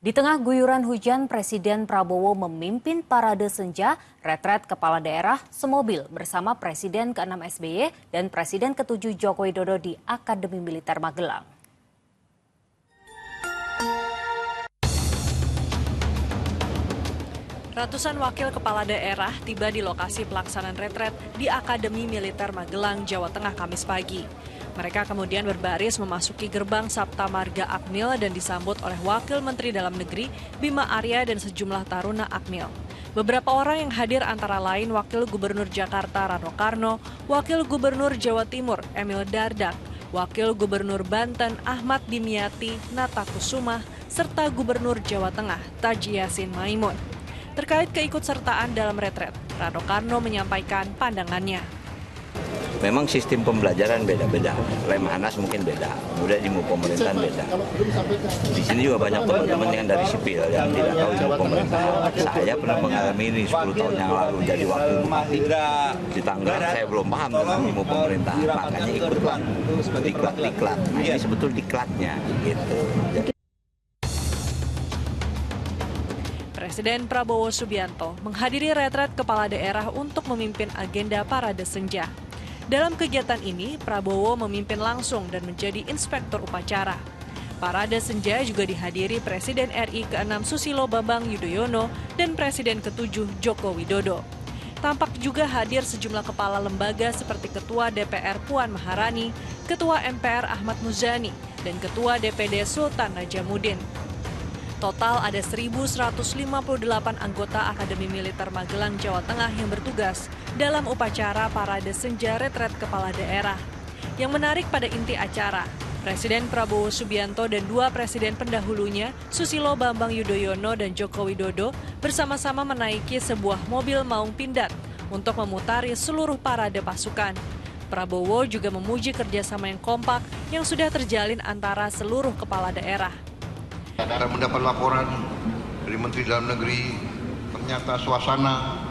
Di tengah guyuran hujan, Presiden Prabowo memimpin parade senja retret kepala daerah semobil bersama Presiden ke-6 SBY dan Presiden ke-7 Joko Widodo di Akademi Militer Magelang. Ratusan wakil kepala daerah tiba di lokasi pelaksanaan retret di Akademi Militer Magelang, Jawa Tengah Kamis pagi. Mereka kemudian berbaris memasuki gerbang Sapta Marga Akmil dan disambut oleh Wakil Menteri Dalam Negeri Bima Arya dan sejumlah taruna Akmil. Beberapa orang yang hadir antara lain Wakil Gubernur Jakarta Rano Karno, Wakil Gubernur Jawa Timur Emil Dardak, Wakil Gubernur Banten Ahmad Dimyati Natakusumah, serta Gubernur Jawa Tengah Taji Yassin Maimun. Terkait keikutsertaan dalam retret, Rano Karno menyampaikan pandangannya. Memang sistem pembelajaran beda-beda, Lemhanas mungkin beda, kemudian ilmu pemerintahan beda. Di sini juga banyak teman-teman yang dari sipil yang tidak tahu ilmu pemerintahan. Saya pernah mengalami ini 10 tahun yang lalu jadi wakil bupati di Tangerang. Saya belum paham tentang ilmu pemerintahan, makanya ikutlah diklat-diklat. Nah, ini sebetulnya diklatnya gitu. Presiden Prabowo Subianto menghadiri retret kepala daerah untuk memimpin agenda parade senja. Dalam kegiatan ini, Prabowo memimpin langsung dan menjadi inspektur upacara. Parade senja juga dihadiri Presiden RI ke-6 Susilo Bambang Yudhoyono dan Presiden ke-7 Joko Widodo. Tampak juga hadir sejumlah kepala lembaga seperti Ketua DPR Puan Maharani, Ketua MPR Ahmad Muzani, dan Ketua DPD Sultan Najamuddin. Total ada 1.158 anggota Akademi Militer Magelang, Jawa Tengah yang bertugas dalam upacara parade senja retret kepala daerah. Yang menarik pada inti acara, Presiden Prabowo Subianto dan dua presiden pendahulunya, Susilo Bambang Yudhoyono dan Joko Widodo, bersama-sama menaiki sebuah mobil maung pindad untuk memutari seluruh parade pasukan. Prabowo juga memuji kerjasama yang kompak yang sudah terjalin antara seluruh kepala daerah. Saya mendapat laporan dari Menteri Dalam Negeri, ternyata suasana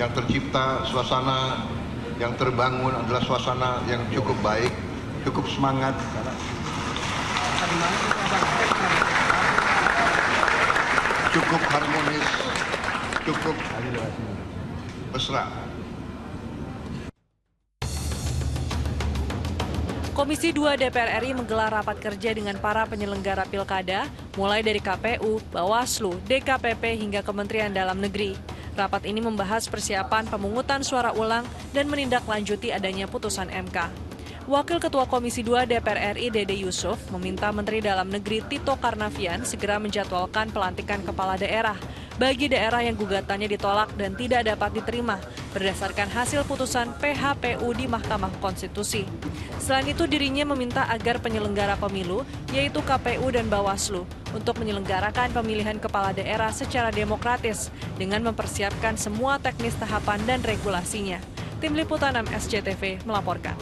yang tercipta, suasana yang terbangun adalah suasana yang cukup baik, cukup semangat, cukup harmonis, cukup mesra. Komisi 2 DPR RI menggelar rapat kerja dengan para penyelenggara pilkada, mulai dari KPU, Bawaslu, DKPP hingga Kementerian Dalam Negeri. Rapat ini membahas persiapan pemungutan suara ulang dan menindaklanjuti adanya putusan MK. Wakil Ketua Komisi 2 DPR RI Dede Yusuf meminta Menteri Dalam Negeri Tito Karnavian segera menjadwalkan pelantikan kepala daerah bagi daerah yang gugatannya ditolak dan tidak dapat diterima berdasarkan hasil putusan PHPU di Mahkamah Konstitusi. Selain itu, dirinya meminta agar penyelenggara pemilu, yaitu KPU dan Bawaslu, untuk menyelenggarakan pemilihan kepala daerah secara demokratis dengan mempersiapkan semua teknis tahapan dan regulasinya. Tim Liputan 6 SCTV melaporkan.